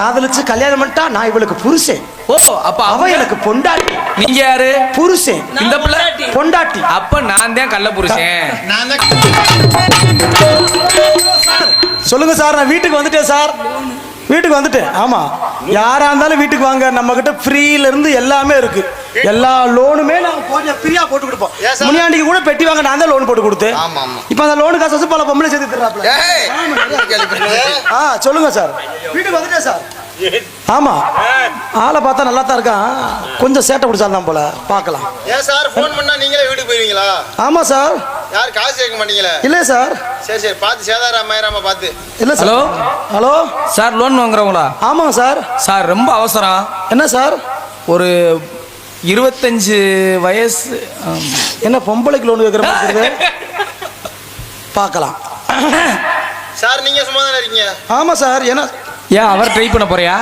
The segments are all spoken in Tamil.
காதலிச்சு கல்யாணம் பண்ணிட்டா நான் இவளுக்கு புருஷன். ஓ அப்ப அவ எனக்கு பொண்டாட்டி. நீங்க யாரு? புருஷன். இந்த பிள்ளை பொண்டாட்டி. அப்ப நான் தான் கள்ள புருஷன். சொல்லுங்க சார், நான் வீட்டுக்கு வந்துட்டேன் சார். வீட்டுக்கு வந்துட்டேன். ஆமா, யாரா இருந்தாலும் வீட்டுக்கு வாங்க, நம்ம கிட்ட ஃப்ரீல இருந்து எல்லாமே இருக்கு. எல்லா லோனுமே நாங்க கொஞ்சம் ஃப்ரீயா போட்டு கொடுப்போம். முனியாண்டிக்கு கூட பெட்டி வாங்க நான் தான் லோன் போட்டு கொடுத்தேன். இப்ப அந்த லோனு காசு வச்சு பல பொம்பளை சேர்த்து தர்றாப்ல. சொல்லுங்க சார், வீட்டுக்கு வந்துட்டேன் சார். ஆமா, ஆளை பார்த்தா நல்லா தான் இருக்கான், கொஞ்சம் சேட்டை பிடிச்சாலும் போல பார்க்கலாம். ஏன் சார் ஃபோன் பண்ணா நீங்களே வீட்டுக்கு போயிருவீங்களா? ஆமா சார். யார் காசு கேட்க மாட்டீங்களா? இல்ல சார். சரி சரி, பார்த்து சேதாரம் ஆயிராம பார்த்து. இல்ல sir. Hello hello sir, loan வாங்குறவங்களா? ஆமாங்க சார். சார் ரொம்ப அவசரம். என்ன சார்? ஒரு 25 வயசு. என்ன பொம்பளைக்கு லோன் கேட்குற மாதிரி பார்க்கலாம். சார் நீங்க சும்மா தானே இருக்கீங்க? ஆமா சார். என்ன ஏன் அவர் ட்ரை பண்ண போறியா?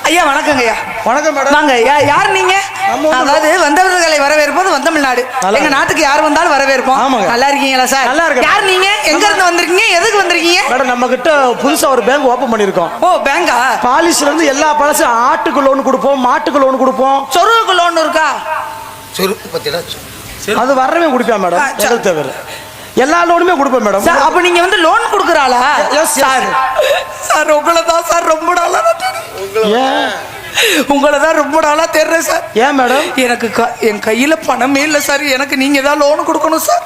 ஐயா வணக்கங்க. ஐயா வணக்கம் மேடம். வாங்க. யார் நீங்க? அதாவது வந்தவர்களை வரவேற்பது வந்தமிழ்நாடு. எங்க நாட்டுக்கு யார் வந்தாலும் வரவேற்போம். நல்லா இருக்கீங்களா சார்? நல்லா இருக்கு. யார் நீங்க? எங்க இருந்து வந்திருக்கீங்க? எதுக்கு வந்திருக்கீங்க? மேடம், நம்ம கிட்ட புதுசா ஒரு பேங்க் ஓபன் பண்ணிருக்கோம். ஓ பேங்கா? பாலிசில இருந்து எல்லா பாலிசியும் ஆட்டுக்கு லோன் கொடுப்போம், மாட்டுக்கு லோன் கொடுப்போம். சொருவுக்கு லோன் இருக்கா? சொருக்கு பத்தியா? அது வரவே குடிப்பேன் மேடம். எங்களுக்கு தவிர எல்லா லோனுமே கொடுப்பேன் மேடம். அப்ப நீங்க வந்து லோன் கொடுக்கறாளா? சார் சார் உங்களை தான் சார் ரொம்ப நாளா உங்களை தான் ரொம்ப நாளா தெரிறேன் சார். ஏன் மேடம்? எனக்கு என் கையில பணமே இல்லை சார். எனக்கு நீங்க தான் லோன் கொடுக்கணும் சார்.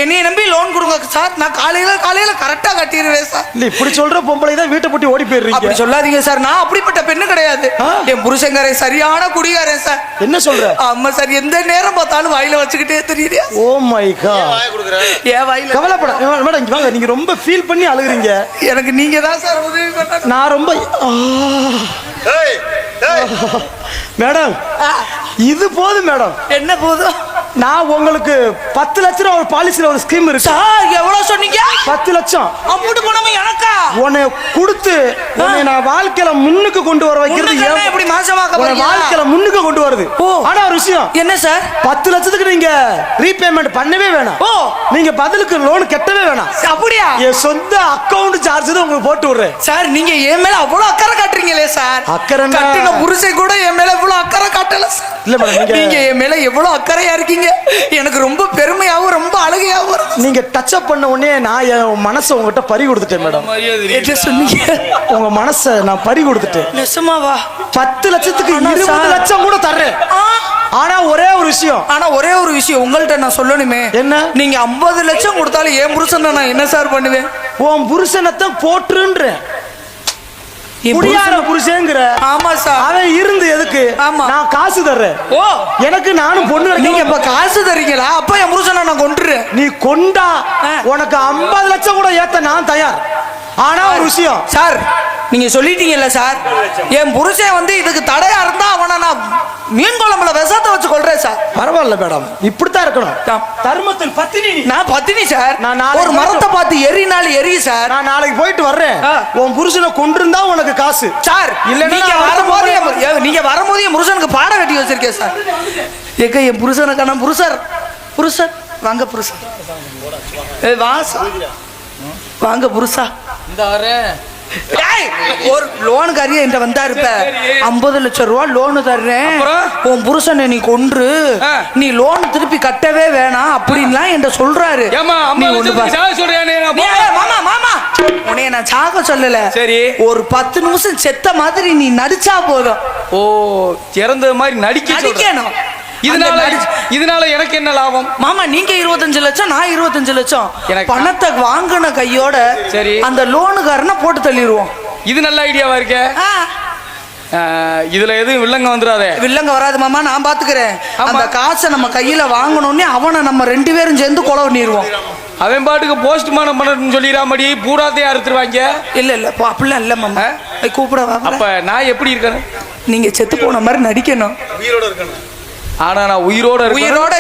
என்னைய நம்பி லோன் கொடுங்க சார். நான் காலையில கரெக்டா கட்டிடுவேன் சார். இல்ல இப்படி சொல்ற பொம்பளை தான் வீட்டை போட்டு ஓடி போயிடுறீங்க. அப்படி சொல்லாதீங்க சார், நான் அப்படிப்பட்ட பெண்ணு கிடையாது. என் புருஷங்காரன் சரியான குடிகாரன் சார். என்ன சொல்ற? ஆமா சார், எந்த நேரம் பார்த்தாலும் வாயில வச்சுக்கிட்டே தெரியலையா? Oh my God. ஏன் வாயில? கவலைப்பட மேடம், இங்க வாங்க. நீங்க ரொம்ப ஃபீல் பண்ணி அழுகுறீங்க. எனக்கு நீங்க தான் சார் உதவி பண்ணணும். நான் ரொம்ப மேடம் இது போதும் மேடம். என்ன போதும்? நான் உங்களுக்கு 10 லட்சம் ரூபாய் ஒரு பாலிசில ஒரு ஸ்கீம் இருக்கு. சார் எவ்வளவு சொன்னீங்க? 10 லட்சம். அம்புட்டு பணம் எனக்கா? உன்னை கொடுத்து உன்னை நான் வாழ்க்கையில முன்னுக்கு கொண்டு வர வைக்கிறது. எப்படி மாசமாக்க போறீங்க? வாழ்க்கையில முன்னுக்கு கொண்டு வருது. ஆனா ஒரு விஷயம் என்ன சார்? 10 லட்சத்துக்கு நீங்க ரீபேமெண்ட் பண்ணவே வேணாம். ஓ, நீங்க பதிலுக்கு லோன் கட்டவே வேணாம். அப்படியா? என் சொந்த அக்கவுண்ட் சார்ஜ் தான் உங்களுக்கு போட்டு விடுறேன். சார் நீங்க என் மேல அவ்வளவு அக்கறை காட்டுறீங்களே சார். அக்கறை கட்டின புருஷன் கூட என் மேல இவ்வளவு அக்கறை காட்டல. இல்ல மேடம், நீங்க என் மேல எவ்வளவு அக்கறையா இருக்கீங்க. எனக்கு ரொம்ப பெருமையாவும் ரொம்ப அழகையாவும். நீங்க டச் அப் பண்ண உடனே நான் என் மனசை உங்ககிட்ட பறி கொடுத்துட்டேன் மேடம். என்ன சொன்னீங்க? உங்க மனசை நான் பறி கொடுத்துட்டேன். நிஜமாவா? 10 லட்சத்துக்கு 20 லட்சம் கூட தர்றேன். ஆனா ஒரே ஒரு விஷயம் உங்கள்ட்ட நான் சொல்லணுமே. என்ன? நீங்க 50 லட்சம் கொடுத்தாலும் என் புருஷன் நான் என்ன சார் பண்ணுவேன்? உன் புருஷனத்தான் போட்டுன்றேன். புருஷங்கிற. ஆமா சார். அவன் இருந்து எதுக்கு? ஆமா, நான் காசு தர்றேன். ஓ, எனக்கு நானும் பொண்ணு. நீங்க இப்ப காசு தர்றீங்களா? அப்ப என் புருஷனை நான் கொண்டுறேன். நீ கொண்டா உனக்கு 50 லட்சம் கூட ஏத்த நான் தயார். ஆனா ஒரு விஷயம் சார், நீங்க சொல்லிட்டீங்கல்ல சார், என் புருஷன் வந்து இதுக்கு தடையா இருந்தா அவனை நான் மீன் குழம்புல விஷத்தை வச்சு கொள்றேன் சார். பரவாயில்ல மேடம், இப்படித்தான் இருக்கணும். தர்மத்தில் பத்தினி. நான் பத்தினி சார். நான் ஒரு மரத்தை பார்த்து எரினாலும் எரி சார். நான் நாளைக்கு போயிட்டு வர்றேன். உன் புருஷனை கொண்டிருந்தா உனக்கு காசு சார். இல்ல நீங்க வரும்போது என் புருஷனுக்கு பாடம் கட்டி வச்சிருக்கேன் சார். எங்க என் புருஷனுக்கான புருஷன் வாங்க புருஷன். வாங்க புருஷா. இந்த வரேன். ஒரு லோனுக்காரியா என்கிட்ட வந்தா இருப்ப. 50 லட்சம் ரூபாய் லோனு தர்றேன், உன் புருஷனை நீ கொன்று நீ லோன் திருப்பி கட்டவே வேணாம் அப்படின்லாம் என்கிட்ட சொல்றாரு. உன்னைய நான் சாக சொல்லல. சரி, ஒரு 10 நிமிஷம் செத்த மாதிரி நீ நடிச்சா போதும். ஓ, இறந்த மாதிரி நடிக்கணும். இதனால எனக்கு என்ன லாபம்? மாமா, நீங்க 25 லட்சம், நான் 25 லட்சம் பணத்தை வாங்கின கையோட சரி அந்த லோனுக்காரனை போட்டு தள்ளிடுவோம். இது நல்ல ஐடியாவா இருக்க. இதுல எதுவும் வில்லங்க வந்துடாதே. வில்லங்க வராது மாமா, நான் பாத்துக்கிறேன். அந்த காசை நம்ம கையில வாங்கணும்னே அவனை நம்ம 2 பேரும் சேர்ந்து கொலை பண்ணிடுவோம். அவன் பாட்டுக்கு போஸ்ட்மார்ட்டம் பண்ணணும்னு சொல்லிடாமடி பூராத்தையும் அறுத்துருவாங்க. இல்ல அப்படிலாம் இல்ல மாமா. கூப்பிட. அப்ப நான் எப்படி இருக்கணும்? நீங்க செத்து போன மாதிரி நடிக்கணும். உயிரோட இருக்கணும். ஆனா நான் உயிரோட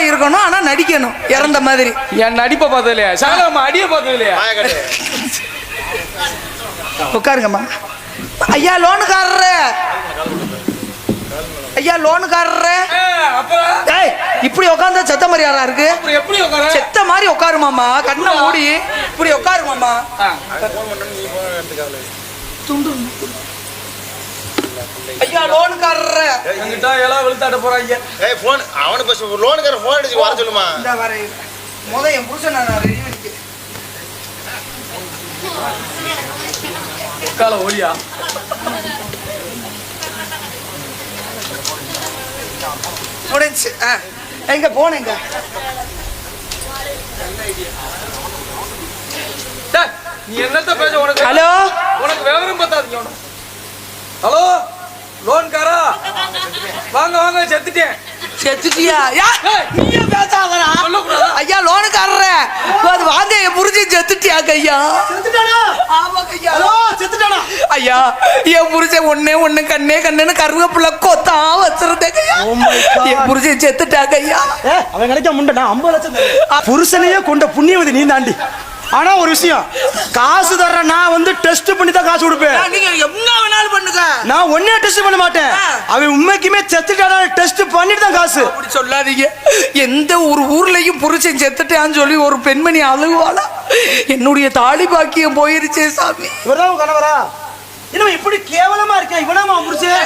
இருக்கணும். ஆனா நடிக்கணும் இறந்த மாதிரி. என் நடிப்பை பார்த்தது இல்லையா? சாதாரண அடியை பார்த்தது இல்லையா? உட்காருங்கம்மா. ஐயா லோனுக்காரரு, இப்படி உட்கார்ந்தா செத்த மாதிரி யாரா இருக்கு? செத்த மாதிரி உட்காருமாமா. கண்ணை மூடி இப்படி உட்காருமாமா. ஐயா லோனுக்காரர் என்கிட்ட எல்லாம் வெளுத்தாட்ட போறாங்க. ஏய் ஃபோன் அவனுக்கு பஸ் லோனுக்கார ஃபோன் அடிச்சு வர சொல்லுமா. இந்த வரை என் புருஷன் நான் ரெடி பண்ணிக்கிறேன். கால ஓடியா முடிஞ்சு எங்க போனேங்க. டேய், நீ என்னத்த பேச உனக்கு? ஹலோ உனக்கு விவரம் பத்தாதீங்க உனக்கு. ஹலோ லோன்காரா வாங்க வாங்க செத்துட்டேன். செத்துட்டியா? நீயே பேசாதடா. சொல்லக்கூடாதா? ஐயா லோனுக்காரர அது வாங்க என் புருஷன் செத்துட்டியா ஐயா? ஆமாங்க ஐயா. ஹலோ செத்துட்டானா? ஐயா என் புருஷன் ஒண்ணு கண்ணேன்னு கருவேப்பிலை கொத்தா வச்சிருந்தேங்க ஐயா. என் புருஷன் செத்துட்டாங்க ஐயா. அவன் கிடைக்க முண்டை நான் 50 லட்சம் புருஷனையே கொண்ட புண்ணியவதி நீ தாண்டி. ஆனா ஒரு விஷயம், காசு தர்ற நான் வந்து டெஸ்ட் பண்ணி தான் காசு கொடுப்பேன். நீங்க என்ன வேணாலும் பண்ணுங்க, நான் ஒன்னே டெஸ்ட் பண்ண மாட்டேன். அவன் உண்மைக்குமே செத்துட்டானா டெஸ்ட் பண்ணிட்டு தான் காசு. அப்படி சொல்லாதீங்க. எந்த ஒரு ஊர்லயும் புருஷன் செத்துட்டான்னு சொல்லி ஒரு பெண்மணி அழுவாளா? என்னுடைய தாலி பாக்கியம் போயிருச்சே சாமி. இவர்தான் கணவரா? இன்னும் இப்படி கேவலமா இருக்கேன். இவனாமா புருஷன்?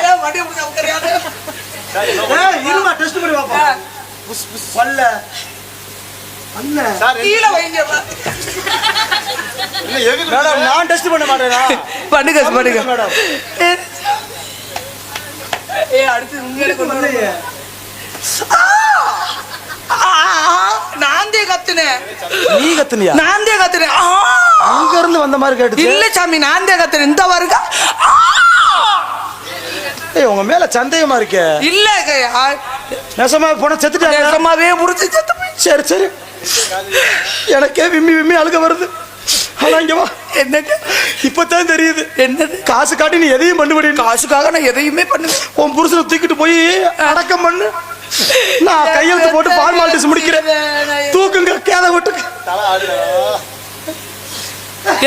இருமா டெஸ்ட் பண்ணி பாப்பா. பல்ல பல்ல சார் கீழே வைங்க. இல்ல எதுக்கு மேடம் நான் டெஸ்ட் பண்ண மாட்டேனா? பண்ணுங்க பண்ணுங்க மேடம். அடுத்து உங்களை கொண்டு இல்லையே. நாந்தே கத்துனேன். நீ கத்துனியா? நாந்தே கத்துனேன். அங்க இருந்து வந்த மாதிரி கேட்டுச்சு. இல்ல சாமி நாந்தே கத்துனேன். இந்த வருக ஏய் உங்க மேல சந்தேகமா இருக்கே. இல்ல நெசமா போன செத்துட்டாங்க. நெசமாவே புடிச்சு செத்து போய். சரி சரி, எனக்கே விம்மி அழுக வருது. ஆனா இங்க வா. என்னங்க இப்பதான் தெரியுது என்னது? காசு காட்டி நீ எதையும் பண்ண முடியும். காசுக்காக நான் எதையுமே பண்ணுவேன். உன் புருஷனை தூக்கிட்டு போய் அடக்கம் பண்ணு. நான் கையெழுத்து போட்டு ஃபார்மாலிட்டிஸ் முடிக்கிறேன். தூக்குங்க கேத விட்டுக்கு. தலை ஆடுடா.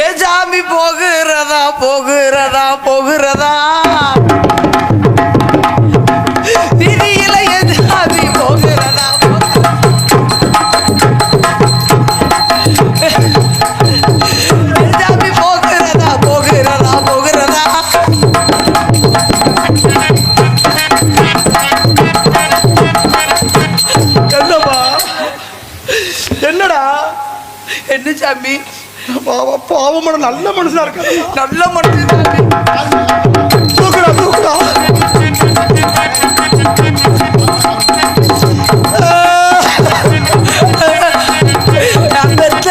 ஏ சாமி போகிறதா போகிறதா போகிறதா திதியில ஏ சாமி போகிறதா சாமி போகிறதா போகிறதா போகிறதா. என்னப்பா என்னடா? என்ன சாமி? பாவமான நல்ல மனுஷனா இருக்க. நல்ல மனுஷன் சாமி. தூக்குடா தூக்குடா. நான் பெற்ற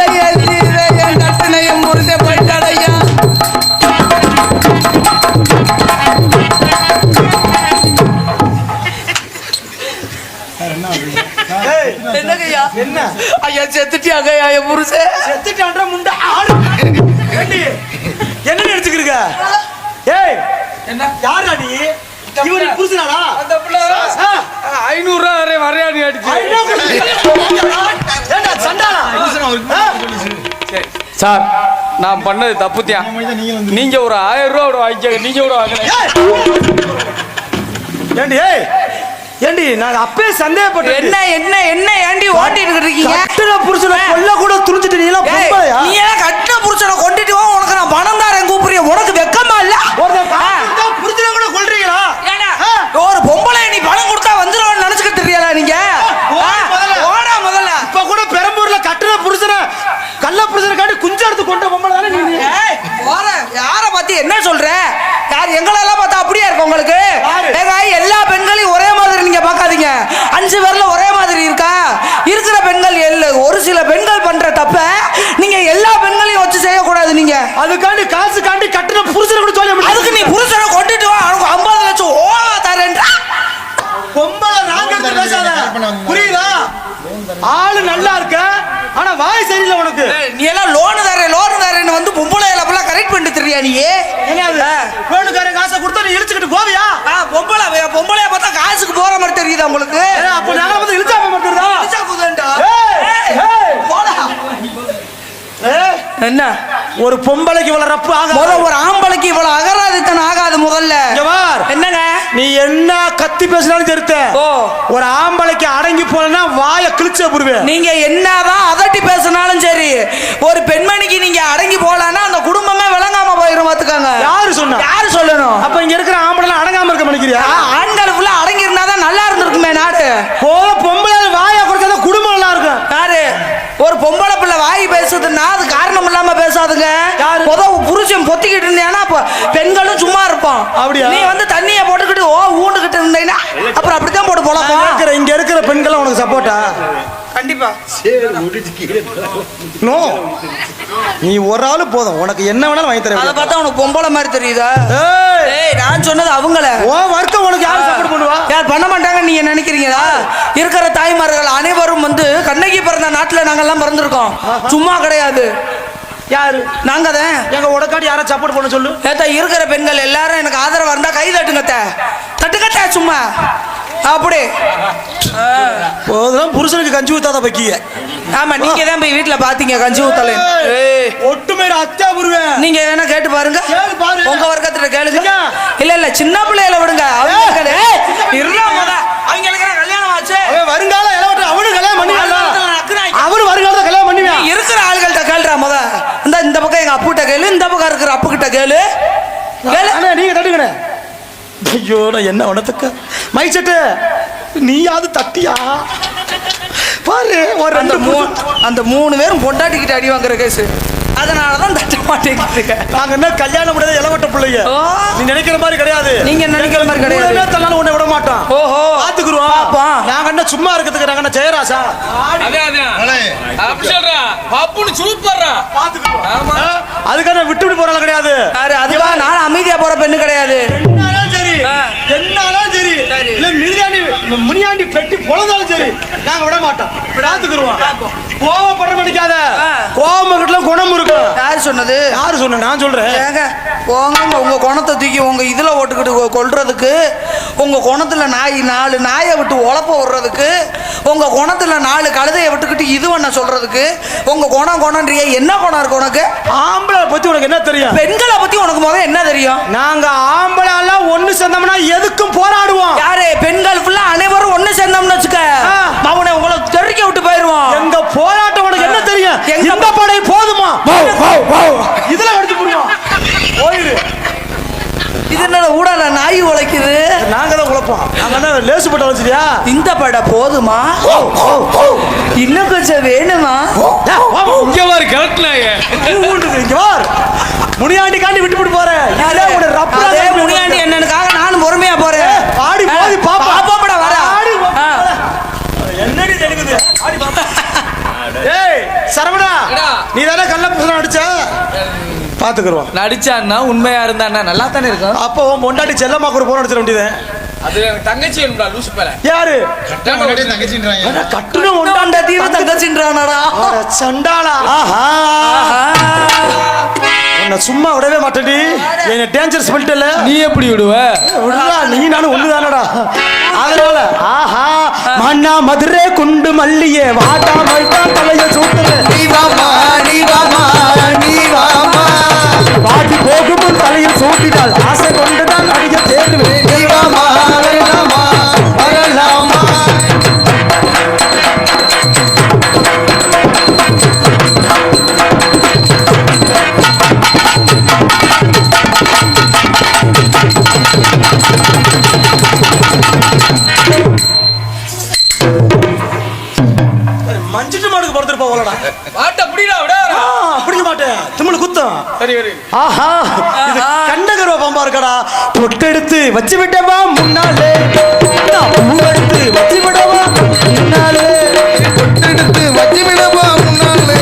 என் நட்டினையும் முருகன் போயிட்டாடையா. ஏய், என்னங்கய்யா? என்ன ஐயா செத்துட்டியாங்க ஐயா என் புருஷன். செத்துட்டான்ற முண்டை ஆடு. ஏண்டி, என்ன நினைச்சுக்கிருக்க? ஏய் என்ன யாரா நீ? இவரு புருஷனாடா? அந்த பிள்ளை 500 ரூபா வரையாடி அடிச்சு. ஏண்டா சண்டாளா? சரி சார், நான் பண்ணது தப்புத்தியா. நீங்க ஒரு 1000 ரூபா வாங்கிக்க. நீங்க கூட வாங்கினேன். ஏண்டி ஏய் ஏண்டி நான் அப்பவே சந்தேகப்பட்டேன். என்ன என்ன என்ன ஏண்டி ஓட்டிட்டு இருக்கீங்க? கட்டுற புருஷனை கொல்ல கூட துணிச்சிட்டு நீ எல்லாம் பொம்பளையா? நீ ஏன் கட்டின புருஷனை கொண்டுட்டு வா, உனக்கு நான் பணம் தரேன் கூப்பிடுறிய. உனக்கு வெக்கமா இல்ல? புருஷனை கூட கொல்றீங்களா? ஒரு பொம்பளை நீ பணம் கொடுத்தா வந்துருவான்னு நினைச்சுக்கிட்டு இருக்கீங்களா நீங்க? ஓடா முதல்ல. இப்ப கூட பெரம்பூர்ல கட்டுற புருஷனை கள்ள புருஷனை காட்டி குஞ்சு எடுத்து கொண்ட பொம்பளை தானே நீ? போற யார பத்தி என்ன சொல்ற? யார் எங்களெல்லாம் பார்த்தா அப்படியே இருக்கு உங்களுக்கு? ஏங்க எல்லா பெண்களையும் ஒரே மாதிரி நீங்க பார்க்காதீங்க. 5 பேர்ல ஒரே மாதிரி இருக்கா? இருக்கிற பெண்கள் ஒரு சில பெண்கள் பண்ற தப்ப நீங்க எல்லா பெண்களையும் வச்சு செய்யக்கூடாது. நீங்க அதுக்காண்டி காசு காண்டி கட்டுற புருஷனை கூட சொல்ல முடியாது. அதுக்கு நீ புருஷனை கொண்டுட்டு வா, அவனுக்கு 50 லட்சம் ஓவா தரேன்றா. பொம்பளை நாங்க எடுத்து பேசாத, புரியுதா? ஆளு நல்லா இருக்க, ஆனா வாய் சரியில்லை உனக்கு. நீ எல்லாம் லோனு தரேன்னு வந்து பொம்பளை எல்லாம் கரெக்ட் பண்ணிட்டு தெரியா நீ? லோனுக்காரன் காசை கொடுத்தா நீ இழுச்சுக்கிட்டு போவியா? பொம்பளைய பார்த்தா காசுக்கு போற மாதிரி தெரியுதா உங்களுக்கு? அப்ப நாங்க வந்து இழுச்சாம மாட்டோம்டா. என்ன ஒரு பொம்பளைக்கு இவ்வளவு ரப்பு ஆகாது. ஒரு ஆம்பளைக்கு இவ்வளவு அகராதித்தனம் ஆகாது. முதல்ல என்னங்க நீ என்ன கத்தி பேசினாலும் தெரித்த. ஒரு ஆம்பளைக்கு அடங்கி போனா வாய கிழிச்சே போடுவேன். நீங்க என்னதான் அதட்டி பேசினாலும் சரி, ஒரு பெண்மணிக்கு நீங்க அடங்கி போலான்னா அந்த குடும்பமே விளங்காம போயிரும். பாத்துக்காங்க. யாரு சொன்னா? யாரு சொல்லணும்? அப்ப இங்க இருக்கிற ஆம்பளை அடங்காம இருக்க நினைக்கிறியா? ஆண்கள் ஃபுல்லா அடங்கி இருந்தாதான் நல்லா இருந்திருக்குமே நாடு. பொம்பளை வாயை குறைச்சாதான் குடும்பம் நல்லா இருக்கும். யாரு ஒரு பொம்பளை பிள்ளை வாய் பேசுதுன்னா அது காரணம் இல்லாம பேசாதுங்க. யாரு? புருஷன் பொத்திக்கிட்டு இருந்தேன்னா பெண்களும் சும்மா இருப்பான். அப்படியா? நீ வந்து தண்ணியை போட்டுக்கிட்டு ஊண்டுகிட்டு இருந்தீங்கன்னா அப்புறம் அப்படித்தான் போட்டு போலாம். இங்க இருக்கிற பெண்கள் உனக்கு சப்போர்ட்டா? கண்டிப்பா. நோ, நீ ஒரு ஆளு போதும், உனக்கு என்ன வேணாலும் வாங்கி அதை தரேன். பார்த்தா உனக்கு பொம்பளை மாதிரி தெரியுதா? ஏய், ஏய், நான் சொன்னது அவங்கள. ஓ வர்க்கம் உனக்கு யாரு சப்போர்ட் பண்ணுவா? யார் பண்ண மாட்டாங்கன்னு நீங்க நினைக்கிறீங்களா? இருக்கிற தாய்மார்கள் அனைவரும் வந்து கண்ணகி பிறந்த நாட்டுல நாங்கெல்லாம் பிறந்திருக்கோம். சும்மா கிடையாது. யாரு? நாங்க தான். எங்க உடக்காடி யாரை சப்போர்ட் பண்ண சொல்லு. ஏத்தா இருக்கிற பெண்கள் எல்லாரும் எனக்கு ஆதரவா இருந்தா கை தட்டுங்கத்த. தட்டுக்கட்ட சும்மா அப்படி. போதும், புருஷனுக்கு கஞ்சி ஊத்தாத வைக்கிய. ஆமா, நீங்க தான் போய் வீட்டுல பாத்தீங்க கஞ்சி ஊத்தல. ஒட்டுமேல அத்தா புருவேன். நீங்க வேணா கேட்டு பாருங்க. கேளு பாரு. உங்க வர்க்கத்துல கேளுங்க. ஐயா. இல்ல சின்ன பிள்ளையில விடுங்க. அவங்களுக்கு கல்யாணம் ஆச்சு. அவன் வருங்கால இளவட்ட அவனு கல்யாணம் பண்ணிக்கலாம். அவனு வருங்காலத்தை கல்யாணம் பண்ணுவான். இருக்கிற ஆளுகள்ட்ட கேளுடா முத. இந்த பக்கம் எங்க அப்புகிட்ட கேளு, இந்த பக்கம் இருக்கிற அப்பு கிட்ட கேளு. அண்ணா, நீங்க தட்டுங்கண்ணே. ஐயோ, நான் என்ன உனத்துக்கு மைச்சட்டு நீயாவது தட்டியா பாரு. ஒரு அந்த மூணு பேரும் பொண்டாட்டிக்கிட்ட அடி வாங்குற கேஸ். அதனாலதான் தட்ட மாட்டேங்க. நாங்க என்ன கல்யாணம் முடியாத இளவட்ட பிள்ளைங்க. நீ நினைக்கிற மாதிரி கிடையாது. நீங்க நினைக்கிற மாதிரி கிடையாது. தன்னால உன்னை விட மாட்டோம். ஓஹோ, பாத்துக்குருவோம். நாங்க என்ன சும்மா இருக்கிறதுக்கு நாங்க என்ன ஜெயராசா? அதுக்கான விட்டு விட்டு போறாங்க கிடையாது. அதுவா நான் அமைதியா போற பெண்ணு கிடையாது. என்னாலும் சரி, இல்ல முனியாண்டி பெட்டி பொழந்தாலும் சரி, நாங்க விட மாட்டோம். பாத்துக்குருவோம். கோவப்படுற மணிக்காத. கோவம் குணம் இருக்கும். யாரு சொன்னது? யாரு சொன்ன? நான் சொல்றேன். போங்க, உங்க குணத்தை தூக்கி உங்க இதுல ஓட்டுக்கிட்டு கொல்றதுக்கு, உங்க குணத்துல நாலு நாயை விட்டு உழப்ப விடுறதுக்கு, உங்க குணத்துல 4 கழுதையை விட்டுக்கிட்டு இது பண்ண சொல்றதுக்கு, உங்க குணம்ன்றிய என்ன குணம் இருக்கு உனக்கு? ஆம்பளை பத்தி உனக்கு என்ன தெரியும்? பெண்களை பத்தி உனக்கு முதல்ல என்ன தெரியும்? நாங்க ஆம்பளை எல்லாம் ஒண்ணு சேர்ந்தோம்னா எதுக்கும் போராடுவோம். யாரு? பெண்கள் ஃபுல்லா அனைவரும் ஒண்ணு சேர்ந்தோம்னு வச்சுக்க, அவனை உங்களை தெறிக்க விட்டு போயிருவோம். எங்க போராட்டம் உனக்கு என்ன தெரியும்? எங்க படை போதுமா? இதுல எடுத்து போடுவோம். போயிரு. இது என்ன ஊடால நாய் உழைக்குது? நாங்க தான் உழைப்போம். நாங்க என்ன லேசுப்பட்ட வச்சிருக்கியா? இந்த பட போதுமா? இன்னும் கொஞ்சம் வேணுமா? இங்க வாரு கிளட்டுனாங்க. இங்க வார். முனியாண்டிக்காண்டி விட்டு போறேன். அதே முனியாண்டி என்னனுக்காக நானும் பொறுமையா போறேன். ஆடி போதி பாப்பா. பாப்பாடா வர. என்னடி தெரியுது? ஆடி பாப்பா. ஏய் சரவணா, நீ தானே கள்ள புசன அடிச்ச? பாத்துக்குறோம். நடிச்சான்னா உண்மையா இருந்தான்னா நல்லா தானே இருக்கும். அப்போ பொண்டாட்டி செல்லம்மா கூட போன் அடிச்சிட வேண்டியது. அது தங்கச்சி வேணும்டா லூசு பேல. யாரு? தங்கச்சின்றாங்க. கட்டுன உண்டாண்ட தீவு தங்கச்சின்றானடா. சண்டாளா. ஆஹா, உன்னை சும்மா விடவே மாட்டேடி. என்ன டேஞ்சர் ஸ்மெல்ட்ல. நீ எப்படி விடுவ? விடுடா, நீ நானும் ஒண்ணுதானடா. அதனால ஆஹா, மண்ணா மதுரை குண்டு மல்லியே வாட்டா மைட்டா தலைய சூட்டுற. நீ வாமா, நீ வாமா, நீ வாமா. பாட்டி போகும் தலையில் சூட்டினால் ஆசை கொண்டுதான் அடிக்க தேடுவேன். நீ வாமா, வரலாமா, வரலாமா. மஞ்சிட்டு மாடுக்கு படுத்துட்டு போவலடா. மாட்ட புடிடா விட. பிடிக்க மாட்டேன். திமிழ் குத்தம். சரி சரி. ஆஹா, இது கண்டகர்வ பாம்பா இருக்கடா. பொட்டெடுத்து வச்சு விட்டவா முன்னாலே, பூவெடுத்து வச்சு விடவா முன்னாலே. பொட்டெடுத்து வச்சு விடவா முன்னாலே,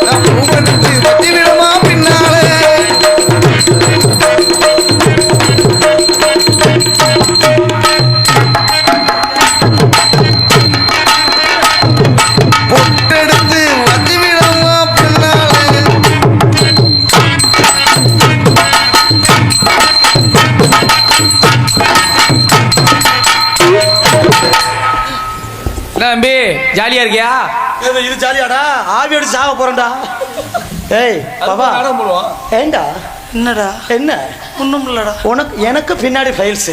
நான் பூவெடுத்து வச்சு விடவா பின்னாலே. பொட்டெடுத்து வச்சு விடவா பின்னாலே. தம்பி ஜாலியா இருக்கியா? இது ஜாலியாடா. ஆவி அடிச்சு சாக போறேன்டா. ஏய் பாபா, ஏண்டா? என்னடா? என்ன ஒண்ணும் இல்லடா. உனக்கு எனக்கு பின்னாடி ஃபைல்ஸ்.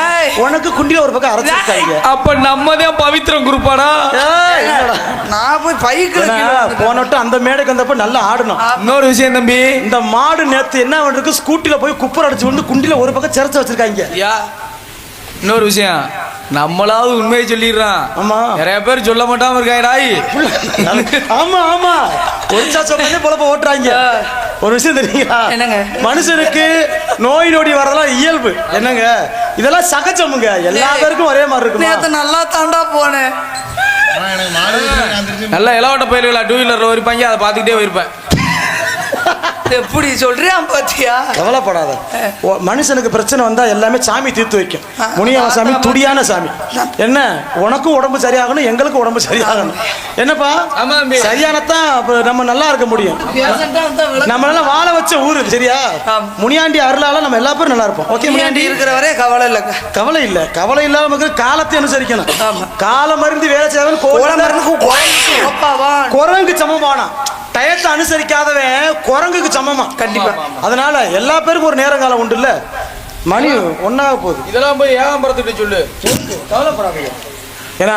ஏய், உனக்கு குண்டில ஒரு பக்கம் அரைச்சிருக்காங்க. அப்ப நம்ம தான் பவித்ரம் குரூப்பாடா. ஏய், என்னடா? நான் போய் பைக்கில் போனட்டும் அந்த மேடைக்கு வந்தப்ப நல்லா ஆடணும். இன்னொரு விஷயம் தம்பி, இந்த மாடு நேத்து என்ன பண்ணிருக்கு, ஸ்கூட்டில போய் குப்பர் அடிச்சு வந்து குண்டில ஒரு பக்கம் சிறச்சு வச்சிருக்காங்க. யா இன்னொரு விஷயம், நம்மளாவது உண்மையை சொல்லிடுறான். ஆமா. நிறைய பேர் சொல்ல மாட்டாம இருக்காடாய். ஆமா ஆமா, ஒரு சாச்சம் பொழப்ப ஓட்டுறாங்க. ஒரு விஷயம் தெரியுங்களா? என்னங்க? மனுஷனுக்கு நோய் நொடி வரதெல்லாம் இயல்பு. என்னங்க, இதெல்லாம் சகஜமுங்க. எல்லா பேருக்கும் ஒரே மாதிரி நேத்து இருக்கும். நல்லா தாண்டா போனேன். ஆனா எனக்கு மாடு வந்துருச்சு. நல்ல இலவட்ட பயிர்களா 2 வீலர்ல இருப்பாங்க, அதை பார்த்துக்கிட்டே போயிருப்பேன். எப்படி சொல்றியான் பாத்தியா? கவலைப்படாத. மனுஷனுக்கு பிரச்சனை வந்தா எல்லாமே சாமி தீர்த்து வைக்கும். முனியாவ சாமி துடியான சாமி. என்ன, உனக்கும் உடம்பு சரியாகணும், எங்களுக்கும் உடம்பு சரியாகணும். என்னப்பா, ஆமா தம்பி. சரியானதான் நம்ம நல்லா இருக்க முடியும். நம்ம எல்லாம் வாழ வச்ச ஊரு சரியா? முனியாண்டி அருளால நம்ம எல்லா பேரும் நல்லா இருப்போம். ஓகே, முனியாண்டி இருக்கிற வரை கவலை இல்லைங்க. கவலை இல்ல. கவலை இல்லாம காலத்தை அனுசரிக்கணும். காலம் அறிந்து வேலை செய்யணும். குரங்குக்கு சமமானா டயத்தை அனுசரிக்காதவன் குரங்குக்கு சமமா. கண்டிப்பா. அதனால எல்லா பேருக்கும் ஒரு நேரம் காலம் உண்டு இல்ல. மணி ஒன்னாக போகுது. இதெல்லாம் போய் ஏகாம்பரத்துட்டு சொல்லு. கவலைப்படாதீங்க. ஏன்னா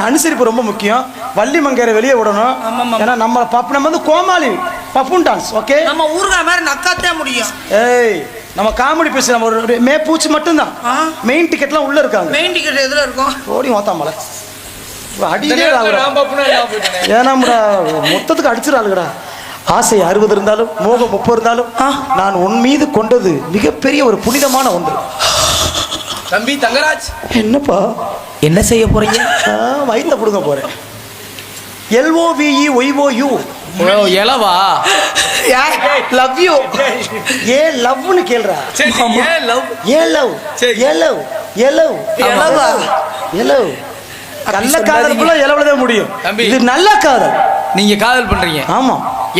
அனுசரிப்பு ரொம்ப முக்கியம். வள்ளி மங்கையரை வெளியே விடணும். ஏன்னா நம்ம வந்து கோமாளி பப்புன் டான்ஸ். ஓகே, நம்ம ஊருக்கா மாதிரி நக்காத்தே முடியும். ஏய், நம்ம காமெடி பேசி நம்ம ஒரு பூச்சி மட்டும்தான். மெயின் டிக்கெட்லாம் உள்ள இருக்காங்க. மெயின் டிக்கெட் எதுல இருக்கும்? ஓடி ஓத்தாமல அடியிலே ஏன்னா மொத்தத்துக்கு அடிச்சிடாளுங்கடா. ஆசை 60 இருந்தாலும் மோகம் 30 இருந்தாலும் நான் உன் மீது கொண்டது மிகப்பெரிய ஒரு புனிதமான ஒன்று. தம்பி தங்கராஜ், என்னப்பா என்ன செய்ய போறீங்க? வயிற்ற புடுங்க போறேன். LOVEYOU எலவா? Love you. ஏ லவ்னு கேள்றா. லவ் ஏ லவ் ஏ லவ் ஏ லவ் எலவா? ஏ லவ் கள்ள காதல் போல எலவுலதான் முடியும். தம்பி, இது நல்ல காதல். நீங்க காதல் பண்றீங்க. ஆமா.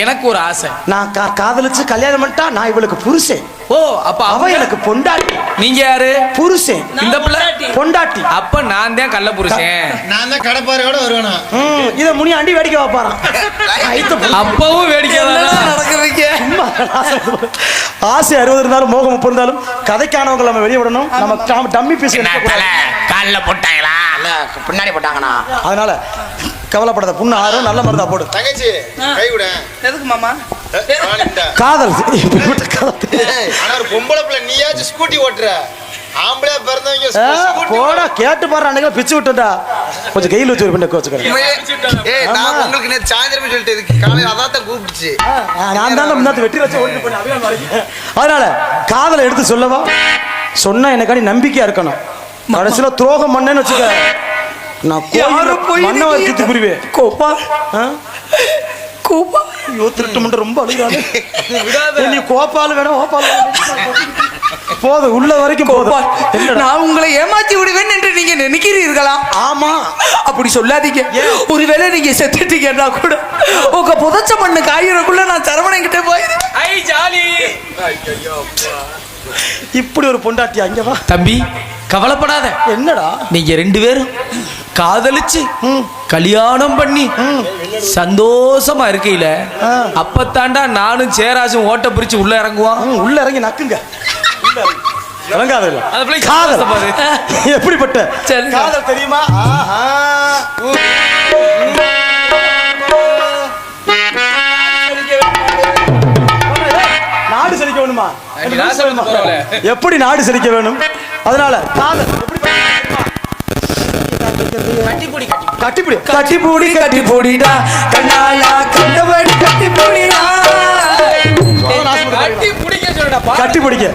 எனக்கு ஒரு ஆசை. நான் காதலிச்சு கல்யாணம் பண்ணிட்டா நான் இவளுக்கு புருஷன். ஓ, அப்ப அவ எனக்கு பொண்டாட்டி. நீங்க யாரு? புருஷன். இந்த பிள்ளை பொண்டாட்டி. அப்ப நான் தான் கள்ள புருஷன். நான் தான் கடப்பாறையோட வருவேனா? இத முனியாண்டி வேடிக்கை வைப்பாராம். அப்பவும் வேடிக்கை நடக்குறீங்க. ஆசை 60 இருந்தாலும் மோகம் 30 இருந்தாலும் கதைக்கானவங்க நம்ம வெளியே விடணும். நம்ம டம்மி பீஸ் காலில் போட்டாங்களா பின்னாடி போட்டாங்கண்ணா. அதனால கவலைப்படாத. புண்ணு ஆறும் நல்ல மருந்தா போடு. தங்கச்சி கை விட. எதுக்கு மாமா? காதல். ஆனா ஒரு பொம்பளை பிள்ளை, நீயாச்சும் ஸ்கூட்டி ஓட்டுற. ஆம்பளையா பிறந்தவங்க போடா கேட்டு பாரு. அன்னைக்கு பிச்சு விட்டுடா. கொஞ்சம் கையில் வச்சு ஒரு கோச்சுக்கிறேன். நான் உங்களுக்கு நேற்று சாயந்தரமே சொல்லிட்டு இதுக்கு காலையில் அதான் கூப்பிடுச்சு. நான் தான் முன்னாடி வெட்டி வச்சு ஓடிட்டு போனேன். அதனால காதலை எடுத்து சொல்லவா? சொன்னா எனக்காண்டி நம்பிக்கையா இருக்கணும். கடைசியில துரோகம் பண்ணேன்னு வச்சுக்க, நான் மண்ணை வச்சு புரிவேன். கோப்பா கோப்பா. ஐயோ, திருட்டு மட்டும் ரொம்ப அழுகிறாரு. நீ கோப்பால் வேணும், ஓப்பால் போதும், உள்ள வரைக்கும் போதும். நான் உங்களை ஏமாத்தி விடுவேன் என்று நீங்க நினைக்கிறீர்களா? ஆமா, அப்படி சொல்லாதீங்க. ஒருவேளை நீங்க செத்துட்டீங்கன்னா கூட உங்க புதைச்ச மண்ணு காய்கறக்குள்ள நான் சரவணன் கிட்ட போயிருந்தேன். ஐ ஜாலி. இப்படி ஒரு பொண்டாட்டி அங்கவா? தம்பி கவலைப்படாத. என்னடா, நீங்க 2 பேரும் காதலிச்சு கல்யாணம் பண்ணி சந்தோஷமா இருக்கையில அப்பத்தாண்டா நானும் சேராசும் ஓட்ட பிரிச்சு உள்ள இறங்குவான். உள்ள இறங்கி நக்குங்க. காதல் எப்படிப்பட்ட காதல் தெரியுமா? நாடு செழிக்க வேணுமா? எப்படி நாடு செழிக்க வேணும்? அதனால காதல் கட்டிப்பிடி கட்டிப்பூடி கட்டிப்பூடிடா கண்ணாலா கண்டபடி கட்டிப்பூடிடா. கட்டி பிடிக்க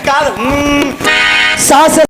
காதல் சாச